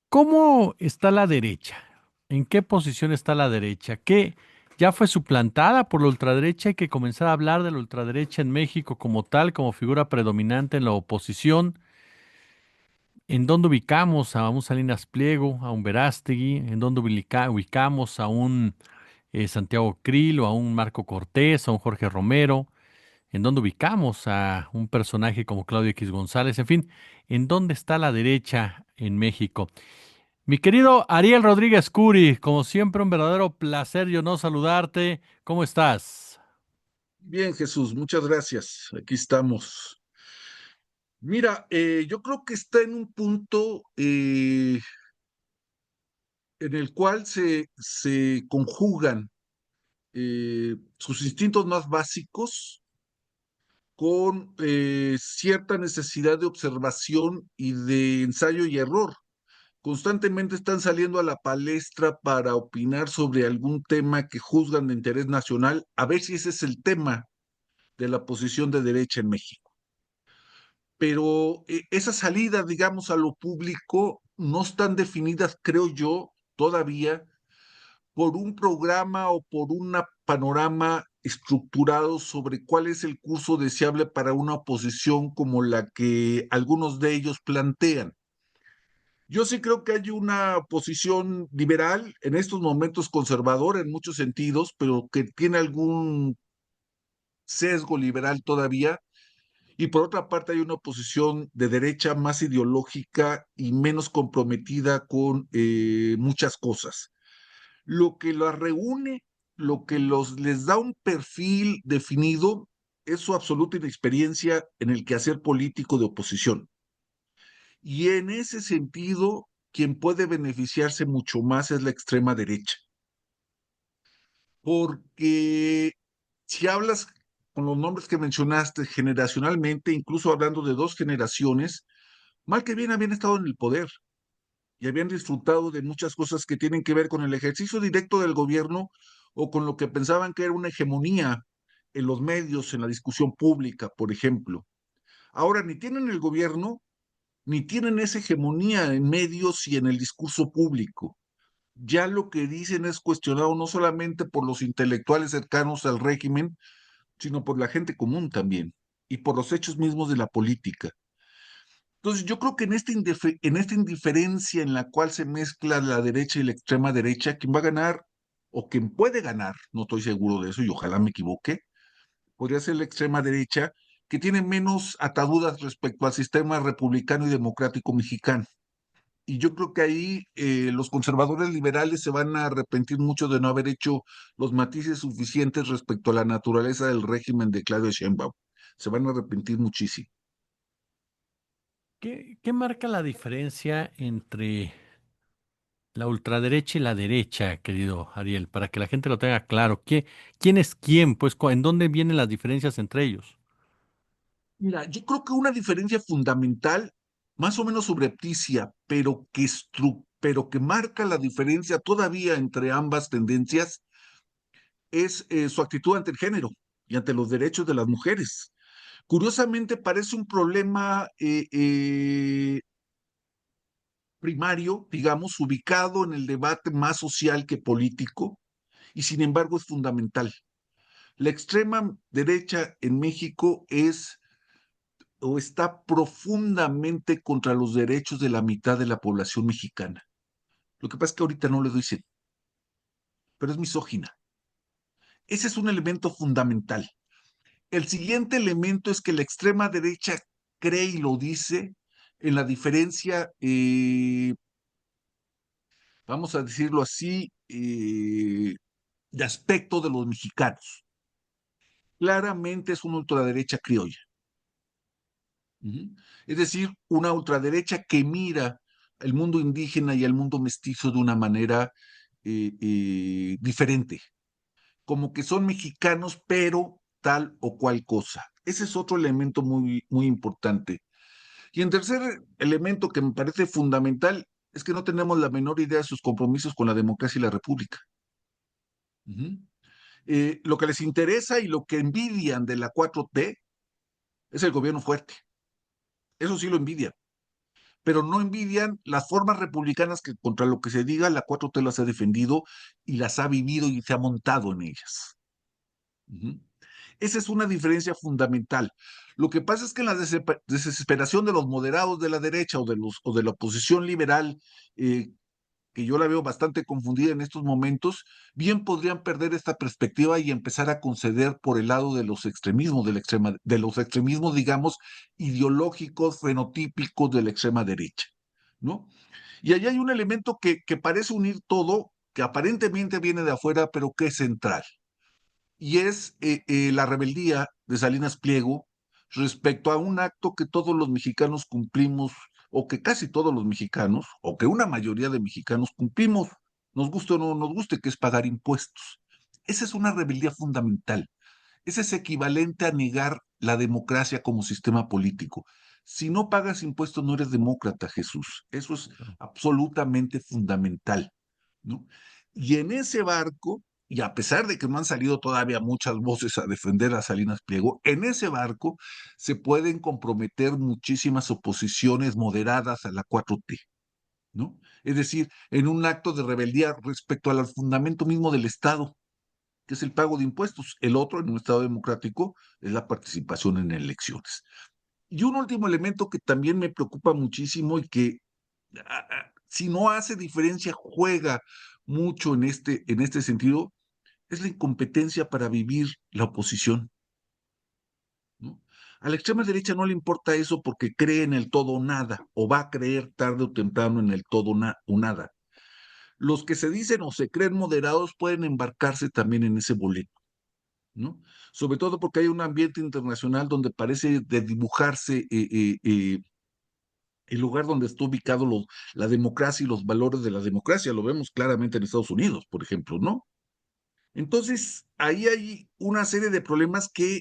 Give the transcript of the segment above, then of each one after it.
¿Cómo está la derecha? ¿En qué posición está la derecha? ¿Qué ya fue suplantada por la ultraderecha? Hay que comenzar a hablar de la ultraderecha en México como tal, como figura predominante en la oposición. ¿En dónde ubicamos a un Salinas Pliego, a un Verástegui? ¿En dónde ubicamos a un Santiago Krill o a un Marco Cortés, a un Jorge Romero? ¿En dónde ubicamos a un personaje como Claudio X González? En fin, ¿en dónde está la derecha en México? Mi querido Ariel Rodríguez Curi, como siempre, un verdadero placer yo no saludarte. ¿Cómo estás? Bien, Jesús, muchas gracias. Aquí estamos. Mira, yo creo que está en un punto en el cual se conjugan sus instintos más básicos con cierta necesidad de observación y de ensayo y error. Constantemente están saliendo a la palestra para opinar sobre algún tema que juzgan de interés nacional, a ver si ese es el tema de la posición de derecha en México. Pero esas salidas, digamos, a lo público no están definidas, creo yo, todavía por un programa o por un panorama estructurado sobre cuál es el curso deseable para una oposición como la que algunos de ellos plantean. Yo sí creo que hay una posición liberal, en estos momentos conservadora en muchos sentidos, pero que tiene algún sesgo liberal todavía. Y por otra parte hay una oposición de derecha más ideológica y menos comprometida con muchas cosas. Lo que las reúne, lo que les da un perfil definido es su absoluta inexperiencia en el quehacer político de oposición. Y en ese sentido, quien puede beneficiarse mucho más es la extrema derecha. Porque si hablas con los nombres que mencionaste generacionalmente, incluso hablando de dos generaciones, mal que bien habían estado en el poder y habían disfrutado de muchas cosas que tienen que ver con el ejercicio directo del gobierno o con lo que pensaban que era una hegemonía en los medios, en la discusión pública, por ejemplo. Ahora ni tienen el gobierno, ni tienen esa hegemonía en medios y en el discurso público. Ya lo que dicen es cuestionado no solamente por los intelectuales cercanos al régimen, sino por la gente común también y por los hechos mismos de la política. Entonces, yo creo que en esta indiferencia en la cual se mezcla la derecha y la extrema derecha, quien va a ganar o quien puede ganar, no estoy seguro de eso y ojalá me equivoque, podría ser la extrema derecha, que tiene menos ataduras respecto al sistema republicano y democrático mexicano. Y yo creo que ahí los conservadores liberales se van a arrepentir mucho de no haber hecho los matices suficientes respecto a la naturaleza del régimen de Claudio Sheinbaum. Se van a arrepentir muchísimo. ¿Qué marca la diferencia entre la ultraderecha y la derecha, querido Ariel? Para que la gente lo tenga claro. ¿Quién es quién? Pues, ¿en dónde vienen las diferencias entre ellos? Mira, yo creo que una diferencia fundamental, más o menos subrepticia, pero que marca la diferencia todavía entre ambas tendencias, es su actitud ante el género y ante los derechos de las mujeres. Curiosamente, parece un problema primario, digamos, ubicado en el debate más social que político, y sin embargo es fundamental. La extrema derecha en México es o está profundamente contra los derechos de la mitad de la población mexicana. Lo que pasa es que ahorita no le dicen, pero es misógina. Ese es un elemento fundamental. El siguiente elemento es que la extrema derecha cree y lo dice en la diferencia, vamos a decirlo así, de aspecto de los mexicanos. Claramente es una ultraderecha criolla. Uh-huh. Es decir, una ultraderecha que mira el mundo indígena y el mundo mestizo de una manera diferente, como que son mexicanos, pero tal o cual cosa. Ese es otro elemento muy, muy importante. Y en tercer elemento que me parece fundamental es que no tenemos la menor idea de sus compromisos con la democracia y la república. Uh-huh. Lo que les interesa y lo que envidian de la 4T es el gobierno fuerte. Eso sí lo envidian, pero no envidian las formas republicanas que contra lo que se diga, la 4T las ha defendido y las ha vivido y se ha montado en ellas. Ujú. Esa es una diferencia fundamental. Lo que pasa es que en la desesperación de los moderados de la derecha o de la oposición liberal, eh, que yo la veo bastante confundida en estos momentos, bien podrían perder esta perspectiva y empezar a conceder por el lado de los extremismos, de los extremismos, digamos, ideológicos, fenotípicos de la extrema derecha, ¿no? Y allí hay un elemento que parece unir todo, que aparentemente viene de afuera, pero que es central, y es la rebeldía de Salinas Pliego respecto a un acto que todos los mexicanos cumplimos, o que casi todos los mexicanos, o que una mayoría de mexicanos cumplimos, nos guste o no nos guste, que es pagar impuestos. Esa es una rebeldía fundamental. Ese es equivalente a negar la democracia como sistema político. Si no pagas impuestos, no eres demócrata, Jesús. Eso es absolutamente fundamental, ¿no? Y en ese barco, y a pesar de que no han salido todavía muchas voces a defender a Salinas Pliego, en ese barco se pueden comprometer muchísimas oposiciones moderadas a la 4T, ¿no? Es decir, en un acto de rebeldía respecto al fundamento mismo del Estado, que es el pago de impuestos. El otro, en un Estado democrático, es la participación en elecciones. Y un último elemento que también me preocupa muchísimo y que, si no hace diferencia, juega mucho en este sentido, es la incompetencia para vivir la oposición, ¿no? A la extrema derecha no le importa eso porque cree en el todo o nada, o va a creer tarde o temprano en el todo o nada. Los que se dicen o se creen moderados pueden embarcarse también en ese boleto, ¿no? Sobre todo porque hay un ambiente internacional donde parece de dibujarse el lugar donde está ubicado la democracia y los valores de la democracia. Lo vemos claramente en Estados Unidos, por ejemplo, ¿no? Entonces, ahí hay una serie de problemas que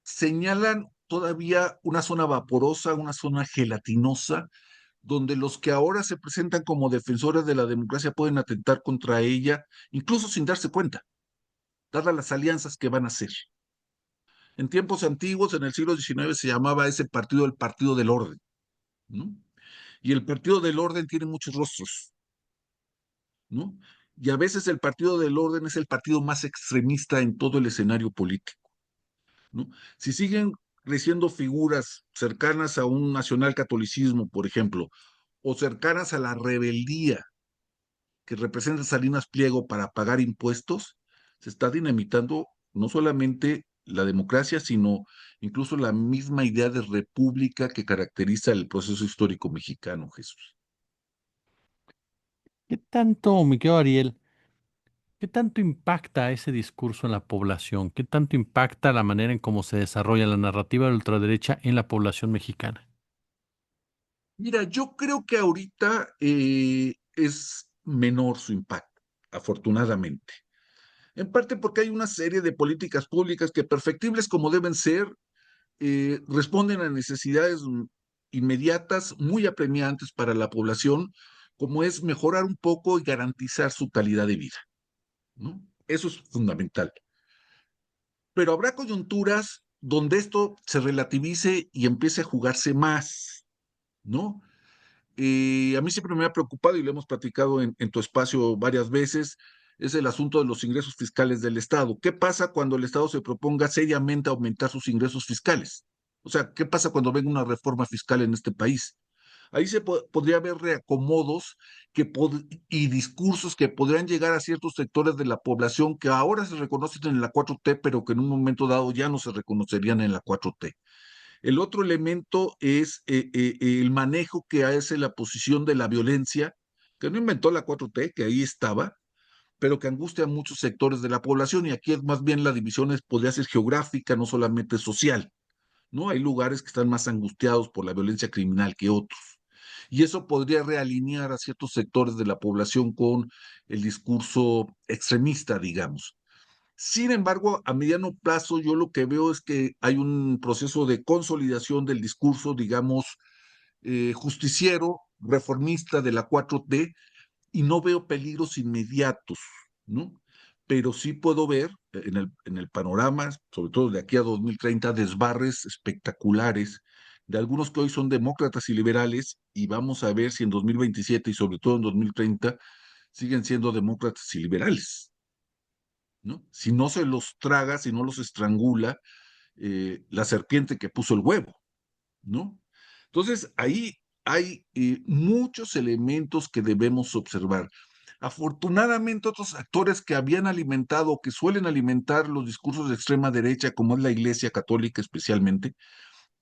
señalan todavía una zona vaporosa, una zona gelatinosa, donde los que ahora se presentan como defensores de la democracia pueden atentar contra ella, incluso sin darse cuenta, dadas las alianzas que van a hacer. En tiempos antiguos, en el siglo XIX, se llamaba ese partido el Partido del Orden, ¿no? Y el Partido del Orden tiene muchos rostros, ¿no? Y a veces el Partido del Orden es el partido más extremista en todo el escenario político, ¿no? Si siguen creciendo figuras cercanas a un nacionalcatolicismo, por ejemplo, o cercanas a la rebeldía que representa Salinas Pliego para pagar impuestos, se está dinamitando no solamente la democracia, sino incluso la misma idea de república que caracteriza el proceso histórico mexicano, Jesús. ¿Qué tanto, mi querido Ariel, qué tanto impacta ese discurso en la población? ¿Qué tanto impacta la manera en cómo se desarrolla la narrativa de la ultraderecha en la población mexicana? Mira, yo creo que ahorita es menor su impacto, afortunadamente. En parte porque hay una serie de políticas públicas que, perfectibles como deben ser, responden a necesidades inmediatas, muy apremiantes para la población, como es mejorar un poco y garantizar su calidad de vida, ¿no? Eso es fundamental. Pero habrá coyunturas donde esto se relativice y empiece a jugarse más, ¿no? A mí siempre me ha preocupado, y lo hemos platicado en tu espacio varias veces, es el asunto de los ingresos fiscales del Estado. ¿Qué pasa cuando el Estado se proponga seriamente aumentar sus ingresos fiscales? O sea, ¿qué pasa cuando venga una reforma fiscal en este país? Ahí podría haber reacomodos y discursos que podrían llegar a ciertos sectores de la población que ahora se reconocen en la 4T, pero que en un momento dado ya no se reconocerían en la 4T. El otro elemento es el manejo que hace la posición de la violencia, que no inventó la 4T, que ahí estaba, pero que angustia a muchos sectores de la población. Y aquí es más bien la división podría ser geográfica, no solamente social, ¿no? Hay lugares que están más angustiados por la violencia criminal que otros. Y eso podría realinear a ciertos sectores de la población con el discurso extremista, digamos. Sin embargo, a mediano plazo yo lo que veo es que hay un proceso de consolidación del discurso, digamos, justiciero, reformista de la 4T, y no veo peligros inmediatos, ¿no? Pero sí puedo ver en el panorama, sobre todo de aquí a 2030, desbarres espectaculares de algunos que hoy son demócratas y liberales, y vamos a ver si en 2027 y sobre todo en 2030 siguen siendo demócratas y liberales, ¿no? Si no se los traga, si no los estrangula la serpiente que puso el huevo, ¿no? Entonces, ahí hay muchos elementos que debemos observar. Afortunadamente, otros actores que habían alimentado, que suelen alimentar los discursos de extrema derecha, como es la Iglesia Católica especialmente,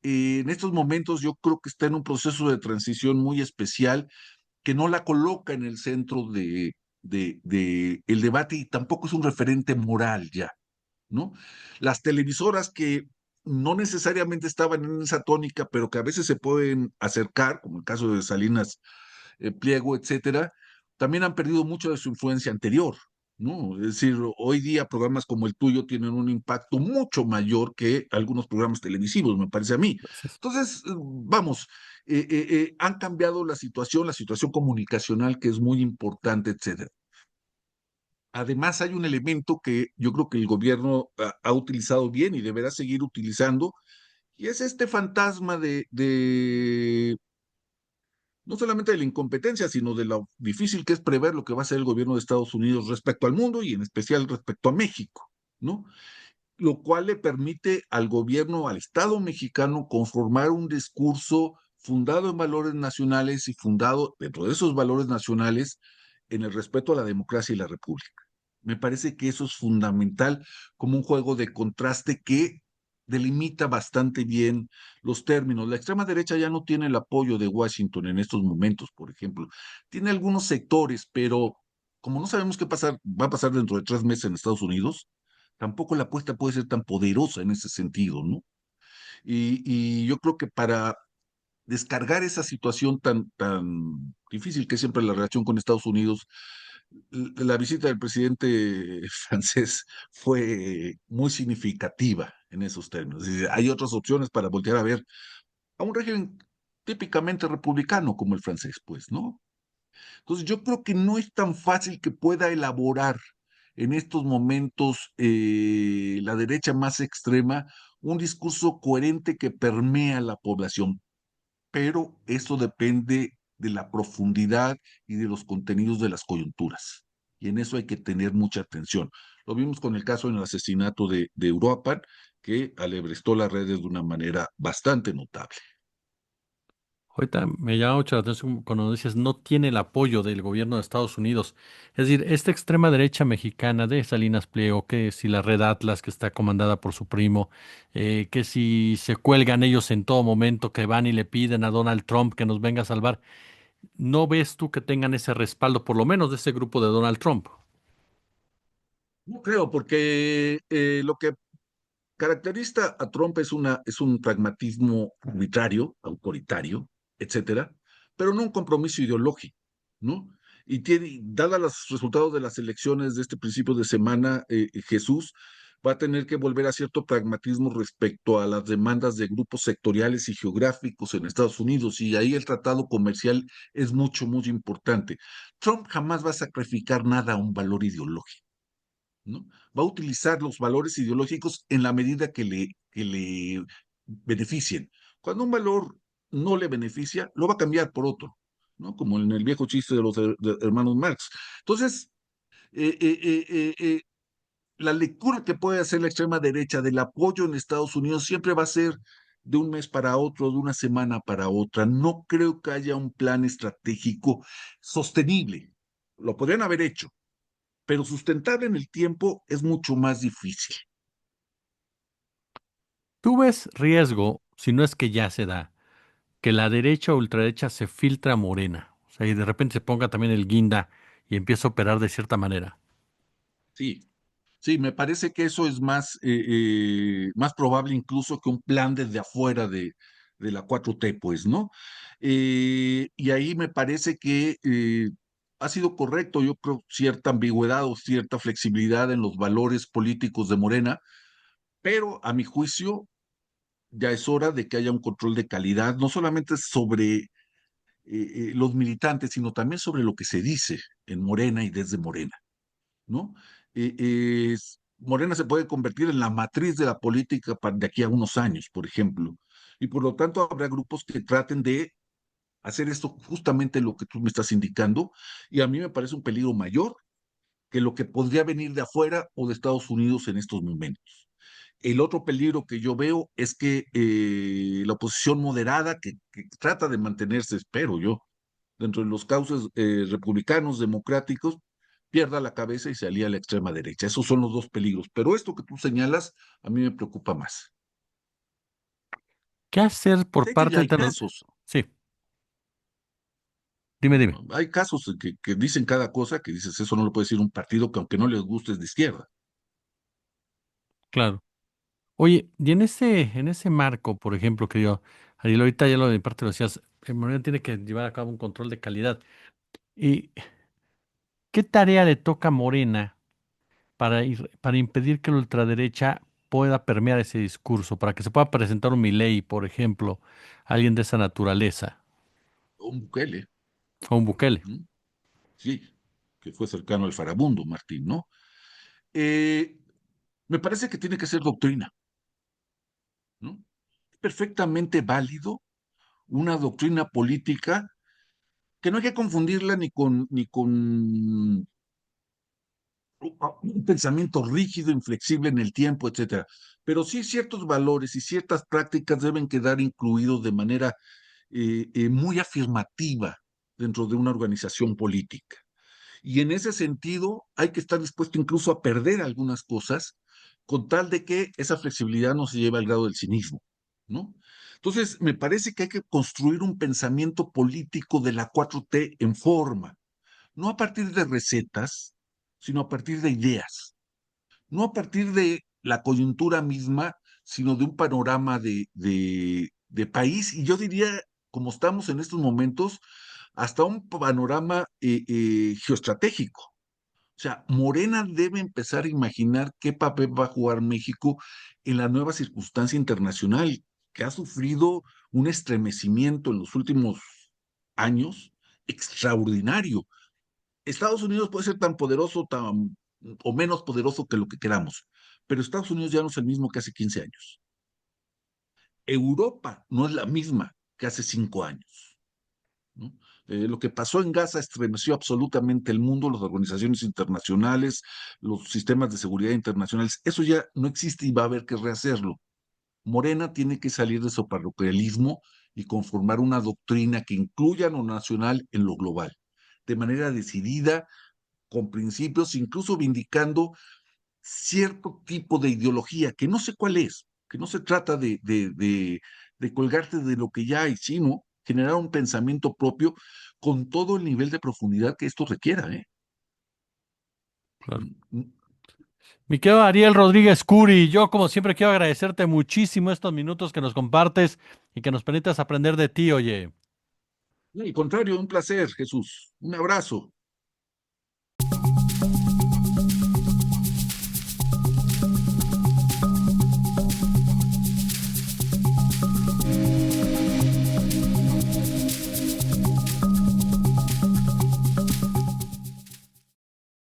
en estos momentos yo creo que está en un proceso de transición muy especial que no la coloca en el centro de el debate y tampoco es un referente moral ya, ¿no? Las televisoras que no necesariamente estaban en esa tónica, pero que a veces se pueden acercar, como el caso de Salinas Pliego, etcétera, también han perdido mucho de su influencia anterior, ¿no? Es decir, hoy día programas como el tuyo tienen un impacto mucho mayor que algunos programas televisivos, me parece a mí. Gracias. Entonces, vamos, han cambiado la situación comunicacional que es muy importante, etcétera. Además, hay un elemento que yo creo que el gobierno ha utilizado bien y deberá seguir utilizando, y es este fantasma de no solamente de la incompetencia, sino de lo difícil que es prever lo que va a hacer el gobierno de Estados Unidos respecto al mundo y en especial respecto a México, ¿no? Lo cual le permite al gobierno, al Estado mexicano, conformar un discurso fundado en valores nacionales y fundado dentro de esos valores nacionales en el respeto a la democracia y la república. Me parece que eso es fundamental como un juego de contraste que delimita bastante bien los términos. La extrema derecha ya no tiene el apoyo de Washington en estos momentos, por ejemplo. Tiene algunos sectores, pero como no sabemos qué va a pasar dentro de 3 meses en Estados Unidos, tampoco la apuesta puede ser tan poderosa en ese sentido, ¿no? Y yo creo que para descargar esa situación tan difícil que es siempre la relación con Estados Unidos, la visita del presidente francés fue muy significativa en esos términos. Es decir, hay otras opciones para voltear a ver a un régimen típicamente republicano como el francés, pues, ¿no? Entonces yo creo que no es tan fácil que pueda elaborar en estos momentos la derecha más extrema un discurso coherente que permea la población, pero eso depende de la profundidad y de los contenidos de las coyunturas. Y en eso hay que tener mucha atención. Lo vimos con el caso en el asesinato de Europa, que alebrestó las redes de una manera bastante notable. Ahorita me llama mucho la atención cuando dices no tiene el apoyo del gobierno de Estados Unidos. Es decir, esta extrema derecha mexicana de Salinas Pliego, que si la Red Atlas, que está comandada por su primo, que si se cuelgan ellos en todo momento, que van y le piden a Donald Trump que nos venga a salvar, ¿no ves tú que tengan ese respaldo, por lo menos de ese grupo de Donald Trump? No creo, porque lo que caracteriza a Trump es un pragmatismo arbitrario, autoritario, etcétera, pero no un compromiso ideológico, ¿no? Y tiene, dadas los resultados de las elecciones de este principio de semana, Jesús va a tener que volver a cierto pragmatismo respecto a las demandas de grupos sectoriales y geográficos en Estados Unidos, y ahí el tratado comercial es mucho, muy importante. Trump jamás va a sacrificar nada a un valor ideológico, ¿no? Va a utilizar los valores ideológicos en la medida que le beneficien. Cuando un valor no le beneficia, lo va a cambiar por otro, ¿no? Como en el viejo chiste de los hermanos Marx. Entonces, eh, eh, eh, eh, eh, la lectura que puede hacer la extrema derecha del apoyo en Estados Unidos siempre va a ser de un mes para otro, de una semana para otra. No creo que haya un plan estratégico sostenible. Lo podrían haber hecho, pero sustentable en el tiempo es mucho más difícil. ¿Tú ves riesgo, si no es que ya se da, que la derecha o ultraderecha se filtra a Morena? O sea, y de repente se ponga también el guinda y empieza a operar de cierta manera. Sí, sí, me parece que eso es más probable incluso que un plan desde afuera de la 4T, pues, ¿no? Y ahí me parece que ha sido correcto, yo creo, cierta ambigüedad o cierta flexibilidad en los valores políticos de Morena, pero a mi juicio ya es hora de que haya un control de calidad, no solamente sobre los militantes, sino también sobre lo que se dice en Morena y desde Morena, ¿no? Morena se puede convertir en la matriz de la política de aquí a unos años, por ejemplo. Y por lo tanto habrá grupos que traten de hacer esto justamente lo que tú me estás indicando, y a mí me parece un peligro mayor que lo que podría venir de afuera o de Estados Unidos en estos momentos. El otro peligro que yo veo es que la oposición moderada, que trata de mantenerse, espero yo, dentro de los cauces republicanos, democráticos, pierda la cabeza y se alía a la extrema derecha. Esos son los dos peligros. Pero esto que tú señalas, a mí me preocupa más. ¿Qué hacer por De hecho, ya parte hay de casos. Sí, dime, dime. ¿No? Hay casos que dicen cada cosa, que dices, eso no lo puede decir un partido que aunque no les guste es de izquierda. Claro. Oye, y en ese marco, por ejemplo, que yo, Ariel, ahorita ya lo de mi parte lo decías, Morena tiene que llevar a cabo un control de calidad. ¿Y qué tarea le toca a Morena para impedir que la ultraderecha pueda permear ese discurso, para que se pueda presentar un Milei, por ejemplo, alguien de esa naturaleza, Un Bukele, o un Bukele? ¿m? Sí, que fue cercano al farabundo, Martín, ¿no? Eh, Me parece que tiene que ser doctrina, ¿no? Es perfectamente válido una doctrina política que no hay que confundirla ni con un pensamiento rígido, inflexible en el tiempo, etcétera. Pero sí ciertos valores y ciertas prácticas deben quedar incluidos de manera muy afirmativa dentro de una organización política. Y en ese sentido hay que estar dispuesto incluso a perder algunas cosas con tal de que esa flexibilidad no se lleve al grado del cinismo, ¿no? Entonces, me parece que hay que construir un pensamiento político de la 4T en forma, no a partir de recetas, sino a partir de ideas, no a partir de la coyuntura misma, sino de un panorama de país, y yo diría, como estamos en estos momentos, hasta un panorama geoestratégico. O sea, Morena debe empezar a imaginar qué papel va a jugar México en la nueva circunstancia internacional, que ha sufrido un estremecimiento en los últimos años extraordinario. Estados Unidos puede ser tan poderoso o menos poderoso que lo que queramos, pero Estados Unidos ya no es el mismo que hace 15 años. Europa no es la misma que hace 5 años, ¿no? Lo que pasó en Gaza estremeció absolutamente el mundo, las organizaciones internacionales, los sistemas de seguridad internacionales. Eso ya no existe y va a haber que rehacerlo. Morena tiene que salir de su paroquialismo y conformar una doctrina que incluya lo nacional en lo global, de manera decidida, con principios, incluso vindicando cierto tipo de ideología, que no sé cuál es, que no se trata de colgarte de lo que ya hay, sino generar un pensamiento propio con todo el nivel de profundidad que esto requiera, ¿eh? Claro. Mm, mm. Mi querido Ariel Rodríguez Curi, yo como siempre quiero agradecerte muchísimo estos minutos que nos compartes y que nos permitas aprender de ti, oye. Al contrario, un placer, Jesús. Un abrazo.